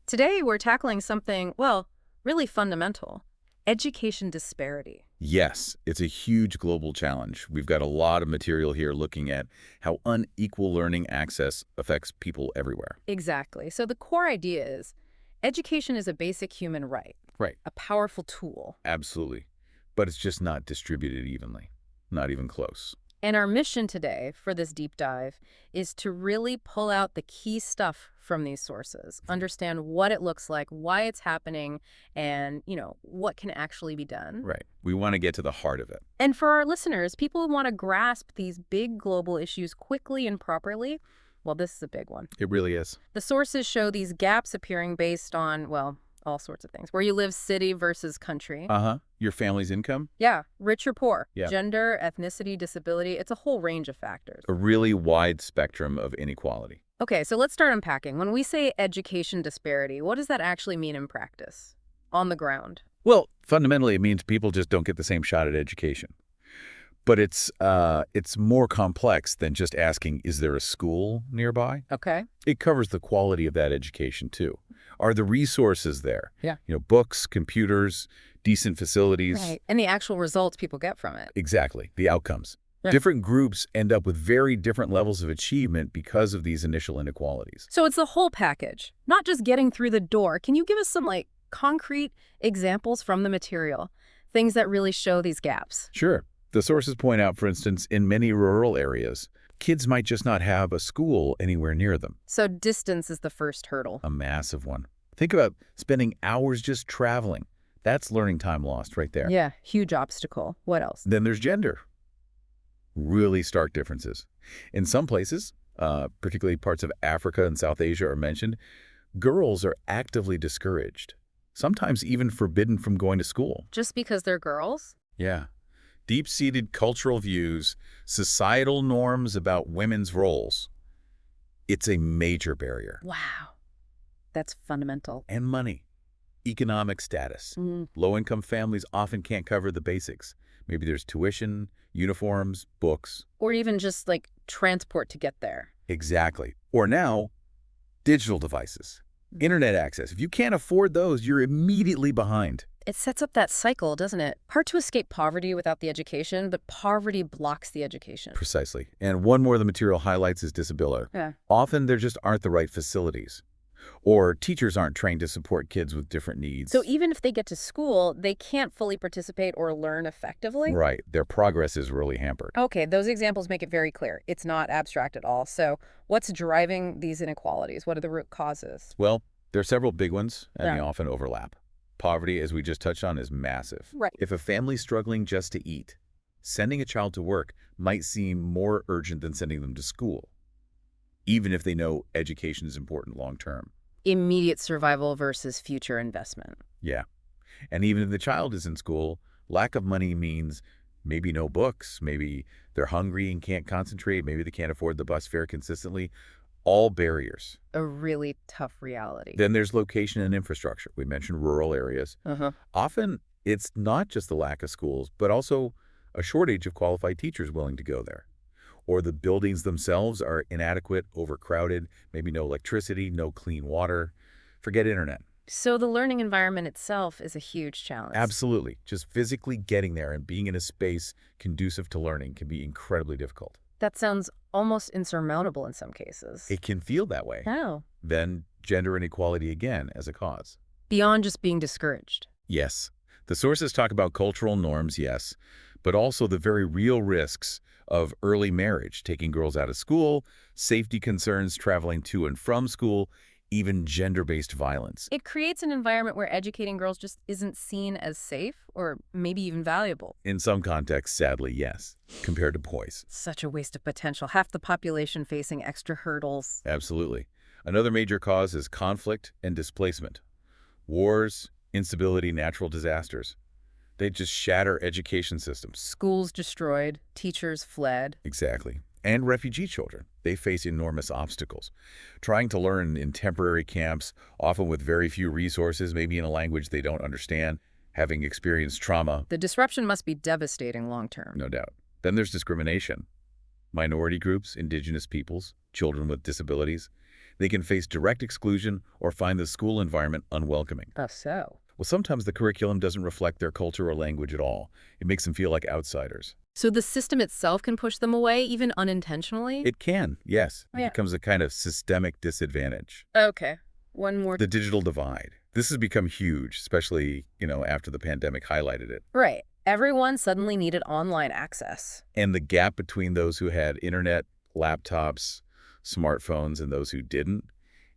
Today, we're tackling something, well, really fundamental: education disparity. Yes, it's a huge global challenge. We've got a lot of material here looking at how unequal learning access affects people everywhere. Exactly. So the core idea is education is a basic human right, Right. a powerful tool. Absolutely. But it's just not distributed evenly. Not even close. And our mission today for this deep dive is to really pull out the key stuff from these sources, understand what it looks like, why it's happening, and, what can actually be done. Right. We want to get to the heart of it. And for our listeners, people who want to grasp these big global issues quickly and properly, well, this is a big one. It really is. The sources show these gaps appearing based on, well, all sorts of things. Where you live, city versus country. Uh-huh. Your family's income? Yeah, rich or poor. Yeah. Gender, ethnicity, disability. It's a whole range of factors. A really wide spectrum of inequality. Okay, so let's start unpacking. When we say education disparity, what does that actually mean in practice, on the ground? Well, fundamentally, it means people just don't get the same shot at education. But it's more complex than just asking, is there a school nearby? Okay. It covers the quality of that education, too. Are the resources there? Yeah. Books, computers, decent facilities. Right. And the actual results people get from it. Exactly, the outcomes. Yeah. Different groups end up with very different levels of achievement because of these initial inequalities. So it's the whole package, not just getting through the door. Can you give us some, concrete examples from the material, things that really show these gaps? Sure. The sources point out, for instance, in many rural areas, kids might just not have a school anywhere near them. So distance is the first hurdle. A massive one. Think about spending hours just traveling. That's learning time lost right there. Yeah, huge obstacle. What else? Then there's gender. Really stark differences. In some places, particularly parts of Africa and South Asia are mentioned, girls are actively discouraged, sometimes even forbidden from going to school. Just because they're girls? Yeah. Deep-seated cultural views, societal norms about women's roles. It's a major barrier. Wow. That's fundamental. And money. Economic status. Low-income families often can't cover the basics. Maybe there's tuition, uniforms, books. Or even just, transport to get there. Exactly. Or now, digital devices. Internet access. If you can't afford those, you're immediately behind. It sets up that cycle, doesn't it? Hard to escape poverty without the education, but poverty blocks the education. Precisely. And one more the material highlights is disability. Yeah. Often there just aren't the right facilities. Or teachers aren't trained to support kids with different needs. So even if they get to school, they can't fully participate or learn effectively? Right. Their progress is really hampered. Okay, those examples make it very clear. It's not abstract at all. So what's driving these inequalities? What are the root causes? Well, there are several big ones, and they Yeah. often overlap. Poverty, as we just touched on, is massive. Right. If a family's struggling just to eat, sending a child to work might seem more urgent than sending them to school, even if they know education is important long term. Immediate survival versus future investment. Yeah. And even if the child is in school, lack of money means maybe no books, maybe they're hungry and can't concentrate, maybe they can't afford the bus fare consistently. All barriers. A really tough reality. Then there's location and infrastructure. We mentioned rural areas. Often it's not just the lack of schools, but also a shortage of qualified teachers willing to go there. Or the buildings themselves are inadequate, overcrowded, maybe no electricity, no clean water. Forget internet. So the learning environment itself is a huge challenge. Absolutely. Just physically getting there and being in a space conducive to learning can be incredibly difficult. That sounds almost insurmountable in some cases. It can feel that way. How? Then gender inequality again as a cause. Beyond just being discouraged. Yes. The sources talk about cultural norms, yes, but also the very real risks of early marriage, taking girls out of school, safety concerns traveling to and from school, even gender-based violence. It creates an environment where educating girls just isn't seen as safe or maybe even valuable. In some contexts, sadly, yes, compared to boys. Such a waste of potential. Half the population facing extra hurdles. Absolutely. Another major cause is conflict and displacement. Wars, instability, natural disasters. They just shatter education systems. Schools destroyed, teachers fled. Exactly. And refugee children. They face enormous obstacles. Trying to learn in temporary camps, often with very few resources, maybe in a language they don't understand, having experienced trauma. The disruption must be devastating long term. No doubt. Then there's discrimination. Minority groups, indigenous peoples, children with disabilities. They can face direct exclusion or find the school environment unwelcoming. Oh, so. Well, sometimes the curriculum doesn't reflect their culture or language at all. It makes them feel like outsiders. So the system itself can push them away, even unintentionally? It can, yes. Oh, It yeah. becomes a kind of systemic disadvantage. Okay. One more. The digital divide. This has become huge, especially, after the pandemic highlighted it. Right. Everyone suddenly needed online access. And the gap between those who had internet, laptops, smartphones, and those who didn't,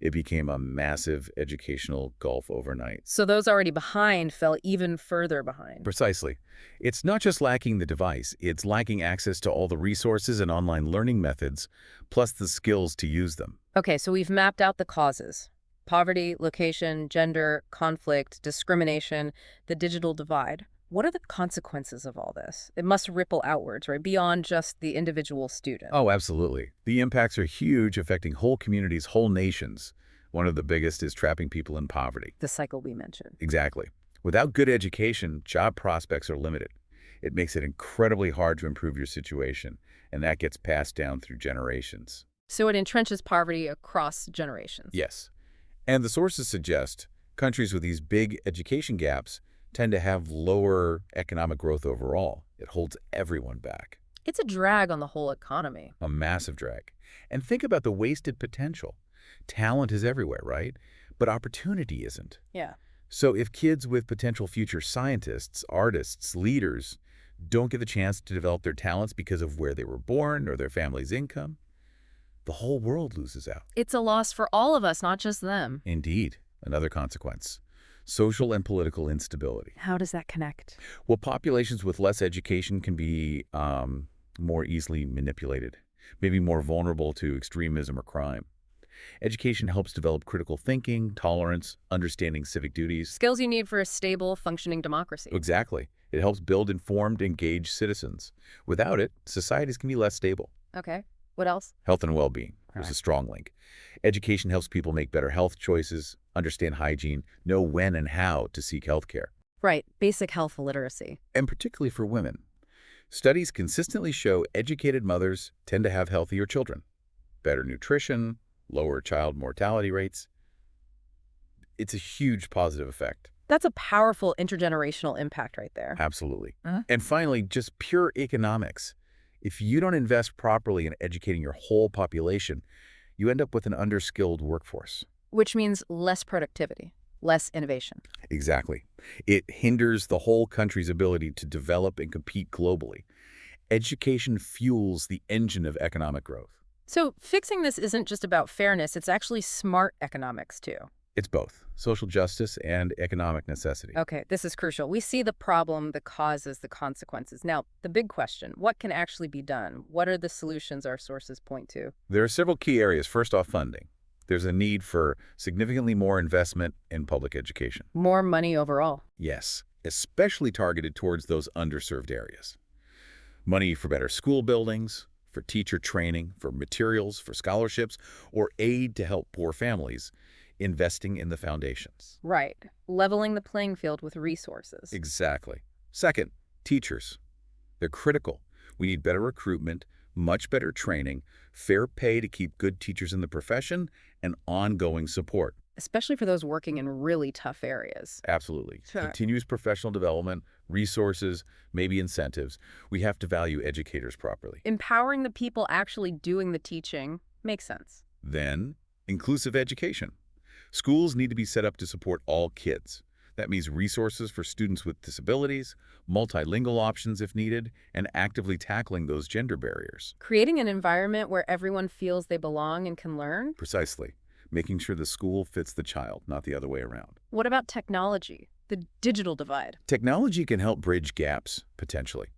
it became a massive educational gulf overnight. So those already behind fell even further behind. Precisely. It's not just lacking the device, it's lacking access to all the resources and online learning methods, plus the skills to use them. Okay, so we've mapped out the causes. Poverty, location, gender, conflict, discrimination, the digital divide. What are the consequences of all this? It must ripple outwards, right, beyond just the individual student. Oh, absolutely. The impacts are huge, affecting whole communities, whole nations. One of the biggest is trapping people in poverty. The cycle we mentioned. Exactly. Without good education, job prospects are limited. It makes it incredibly hard to improve your situation, and that gets passed down through generations. So it entrenches poverty across generations. Yes. And the sources suggest countries with these big education gaps tend to have lower economic growth overall. It holds everyone back. It's a drag on the whole economy. A massive drag. And think about the wasted potential. Talent is everywhere, right? But opportunity isn't. Yeah. So if kids with potential future scientists, artists, leaders don't get the chance to develop their talents because of where they were born or their family's income, the whole world loses out. It's a loss for all of us, not just them. Indeed, another consequence. Social and political instability. How does that connect? Well, populations with less education can be more easily manipulated, maybe more vulnerable to extremism or crime. Education helps develop critical thinking, tolerance, understanding civic duties. Skills you need for a stable, functioning democracy. Exactly. It helps build informed, engaged citizens. Without it, societies can be less stable. Okay. What else? Health and well-being. All There's right. a strong link. Education helps people make better health choices, understand hygiene, know when and how to seek health care. Right. Basic health literacy. And particularly for women. Studies consistently show educated mothers tend to have healthier children, better nutrition, lower child mortality rates. It's a huge positive effect. That's a powerful intergenerational impact right there. Absolutely. Uh-huh. And finally, just pure economics. If you don't invest properly in educating your whole population, you end up with an underskilled workforce. Which means less productivity, less innovation. Exactly. It hinders the whole country's ability to develop and compete globally. Education fuels the engine of economic growth. So fixing this isn't just about fairness, it's actually smart economics too. It's both social justice and economic necessity. Okay, this is crucial. We see the problem, the causes, the consequences. Now, the big question, what can actually be done? What are the solutions our sources point to? There are several key areas. First off, funding. There's a need for significantly more investment in public education. More money overall. Yes, especially targeted towards those underserved areas. Money for better school buildings, for teacher training, for materials, for scholarships, or aid to help poor families, investing in the foundations. Right. Leveling the playing field with resources. Exactly. Second, teachers. They're critical. We need better recruitment, much better training, fair pay to keep good teachers in the profession, and ongoing support. Especially for those working in really tough areas. Absolutely. Sure. Continuous professional development, resources, maybe incentives. We have to value educators properly. Empowering the people actually doing the teaching makes sense. Then, inclusive education. Schools need to be set up to support all kids. That means resources for students with disabilities, multilingual options if needed, and actively tackling those gender barriers. Creating an environment where everyone feels they belong and can learn. Precisely. Making sure the school fits the child, not the other way around. What about technology? The digital divide. Technology can help bridge gaps, potentially.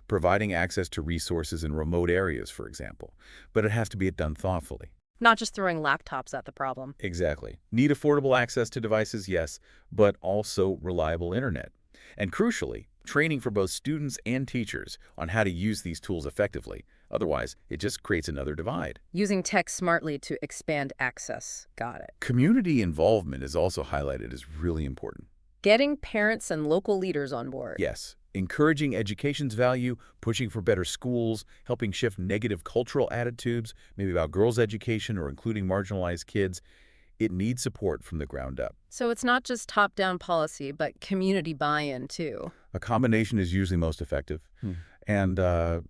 Providing access to resources in remote areas, for example. But it has to be done thoughtfully. Not just throwing laptops at the problem. Exactly. Need affordable access to devices, yes, but also reliable internet. And crucially, training for both students and teachers on how to use these tools effectively. Otherwise, it just creates another divide. Using tech smartly to expand access. Got it. Community involvement is also highlighted as really important. Getting parents and local leaders on board. Yes, Encouraging education's value, pushing for better schools, helping shift negative cultural attitudes, maybe about girls' education or including marginalized kids, it needs support from the ground up. So it's not just top-down policy, but community buy-in, too. A combination is usually most effective, and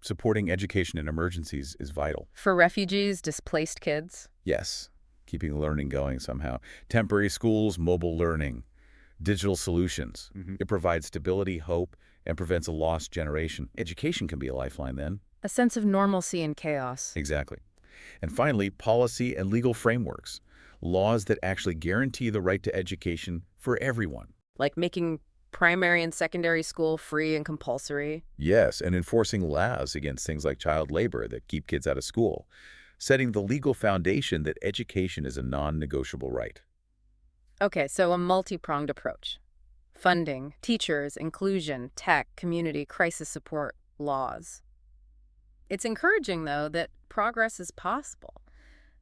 supporting education in emergencies is vital. For refugees, displaced kids. Yes, keeping learning going somehow. Temporary schools, mobile learning, digital solutions. It provides stability, hope, and prevents a lost generation. Education can be a lifeline then. A sense of normalcy in chaos. Exactly. And finally, policy and legal frameworks. Laws that actually guarantee the right to education for everyone. Like making primary and secondary school free and compulsory. Yes, and enforcing laws against things like child labor that keep kids out of school. Setting the legal foundation that education is a non-negotiable right. Okay, so a multi-pronged approach. Funding, teachers, inclusion, tech, community, crisis support, laws. It's encouraging, though, that progress is possible.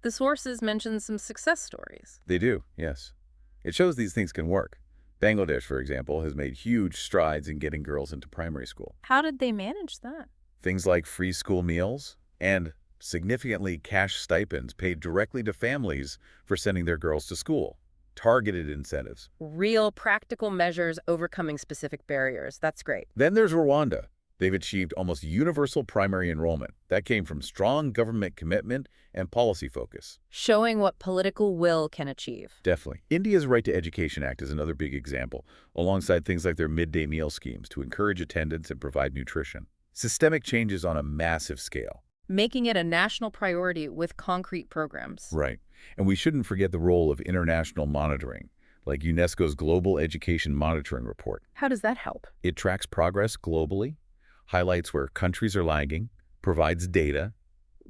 The sources mention some success stories. They do, yes. It shows these things can work. Bangladesh, for example, has made huge strides in getting girls into primary school. How did they manage that? Things like free school meals and significantly cash stipends paid directly to families for sending their girls to school. Targeted incentives. Real practical measures overcoming specific barriers. That's great. Then there's Rwanda. They've achieved almost universal primary enrollment. That came from strong government commitment and policy focus. Showing what political will can achieve. Definitely. India's Right to Education Act is another big example, alongside things like their midday meal schemes to encourage attendance and provide nutrition. Systemic changes on a massive scale. Making it a national priority with concrete programs. Right. And we shouldn't forget the role of international monitoring, like UNESCO's Global Education Monitoring Report. How does that help? It tracks progress globally, highlights where countries are lagging, provides data.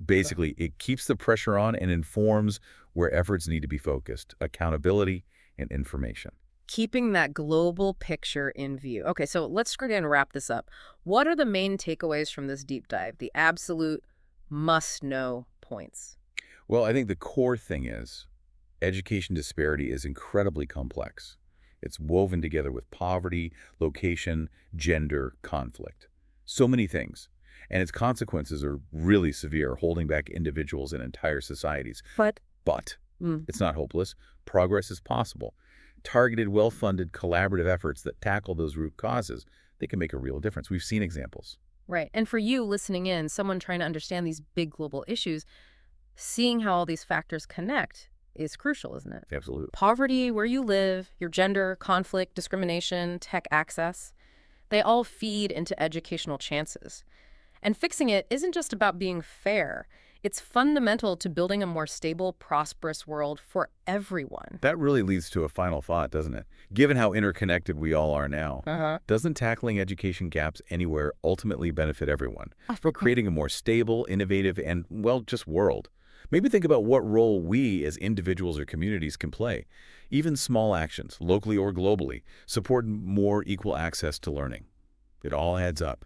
Basically, it keeps the pressure on and informs where efforts need to be focused, accountability and information. Keeping that global picture in view. Okay, so let's go ahead and wrap this up. What are the main takeaways from this deep dive, the absolute must-know points? Well, I think the core thing is education disparity is incredibly complex. It's woven together with poverty, location, gender, conflict. So many things. And its consequences are really severe, holding back individuals and entire societies. But But it's not hopeless. Progress is possible. Targeted, well-funded, collaborative efforts that tackle those root causes, they can make a real difference. We've seen examples. Right. And for you listening in, someone trying to understand these big global issues, seeing how all these factors connect is crucial, isn't it? Absolutely. Poverty, where you live, your gender, conflict, discrimination, tech access, they all feed into educational chances. And fixing it isn't just about being fair. It's fundamental to building a more stable, prosperous world for everyone. That really leads to a final thought, doesn't it? Given how interconnected we all are now, doesn't tackling education gaps anywhere ultimately benefit everyone? For creating a more stable, innovative, and, well, just world. Maybe think about what role we as individuals or communities can play. Even small actions, locally or globally, support more equal access to learning. It all adds up.